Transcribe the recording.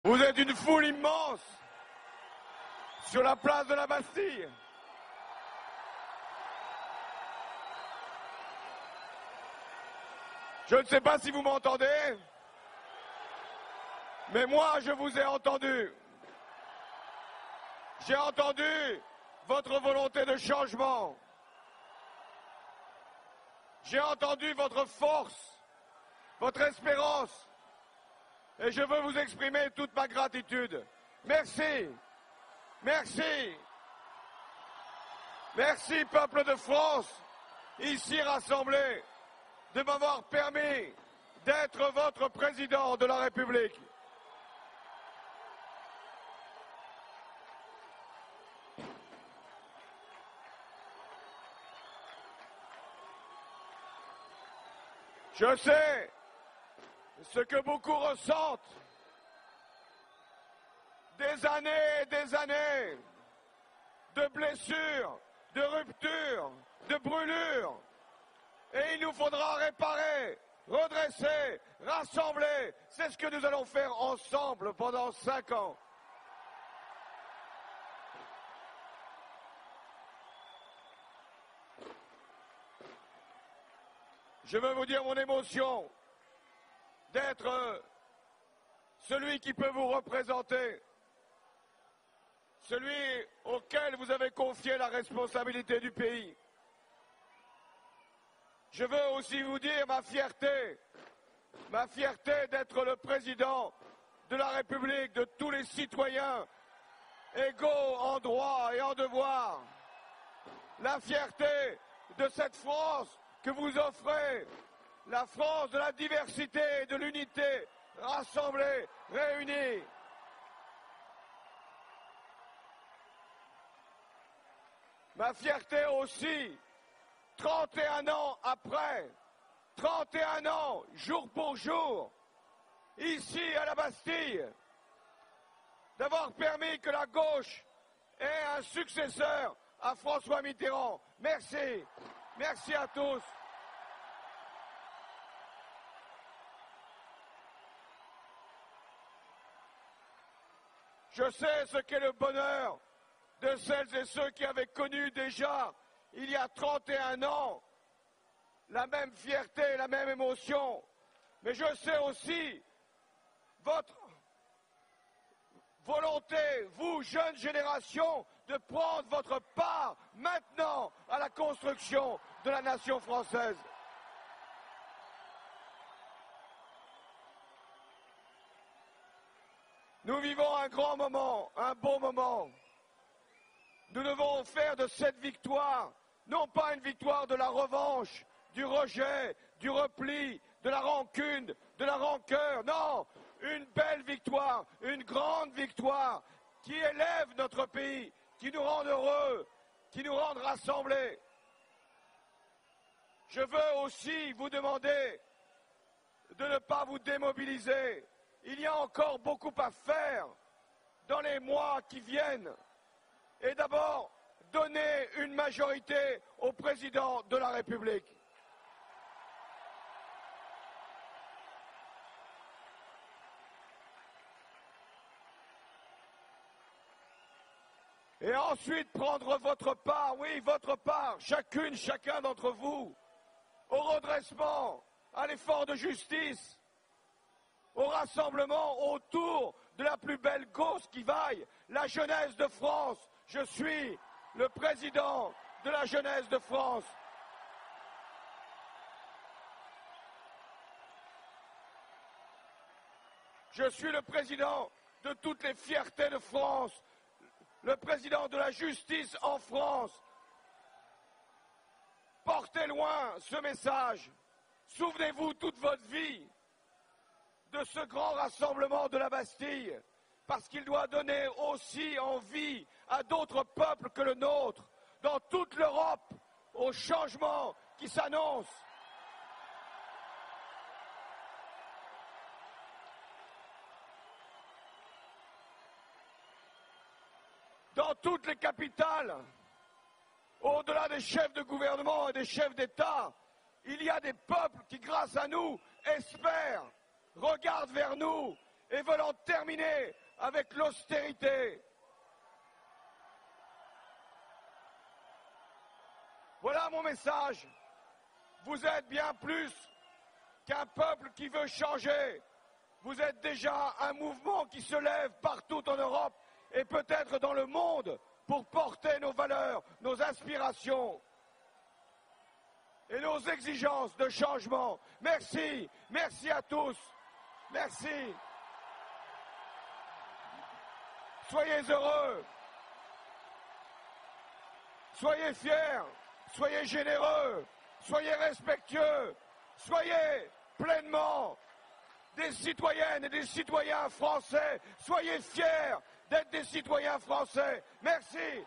Vous êtes une foule immense sur la place de la Bastille. Je ne sais pas si vous m'entendez, mais moi je vous ai entendu. J'ai entendu votre volonté de changement. J'ai entendu votre force, votre espérance. Et je veux vous exprimer toute ma gratitude. Merci. Merci. Merci, peuple de France, ici rassemblés, de m'avoir permis d'être votre président de la République. Je sais ce que beaucoup ressentent, des années et des années de blessures, de ruptures, de brûlures. Et il nous faudra réparer, redresser, rassembler. C'est ce que nous allons faire ensemble pendant 5 ans. Je veux vous dire mon émotion d'être celui qui peut vous représenter, celui auquel vous avez confié la responsabilité du pays. Je veux aussi vous dire ma fierté d'être le président de la République de tous les citoyens égaux en droit et en devoir. La fierté de cette France que vous offrez, la France de la diversité et de l'unité, rassemblée, réunie. Ma fierté aussi, 31 ans après, 31 ans, jour pour jour, ici à la Bastille, d'avoir permis que la gauche ait un successeur à François Mitterrand. Merci. Merci à tous. Je sais ce qu'est le bonheur de celles et ceux qui avaient connu déjà, il y a 31 ans, la même fierté, la même émotion. Mais je sais aussi votre volonté, vous, jeune génération, de prendre votre part maintenant à la construction de la nation française. Nous vivons un grand moment, un beau moment. Nous devons faire de cette victoire, non pas une victoire de la revanche, du rejet, du repli, de la rancune, de la rancœur, non, une belle victoire, une grande victoire qui élève notre pays, qui nous rend heureux, qui nous rend rassemblés. Je veux aussi vous demander de ne pas vous démobiliser. Il y a encore beaucoup à faire dans les mois qui viennent. Et d'abord, donner une majorité au président de la République. Et ensuite prendre votre part, oui, votre part, chacune, chacun d'entre vous, au redressement, à l'effort de justice, au rassemblement autour de la plus belle cause qui vaille, la jeunesse de France. Je suis le président de la jeunesse de France. Je suis le président de toutes les fiertés de France, le président de la justice en France. Portez loin ce message. Souvenez-vous toute votre vie de ce grand rassemblement de la Bastille, parce qu'il doit donner aussi envie à d'autres peuples que le nôtre, dans toute l'Europe, au changement qui s'annonce. Dans toutes les capitales, au-delà des chefs de gouvernement et des chefs d'État, il y a des peuples qui, grâce à nous, espèrent, regardent vers nous et veulent en terminer avec l'austérité. Voilà mon message. Vous êtes bien plus qu'un peuple qui veut changer. Vous êtes déjà un mouvement qui se lève partout en Europe et peut-être dans le monde pour porter nos valeurs, nos aspirations et nos exigences de changement. Merci, merci à tous. Merci. Soyez heureux. Soyez fiers. Soyez généreux. Soyez respectueux. Soyez pleinement des citoyennes et des citoyens français. Soyez fiers d'être des citoyens français. Merci.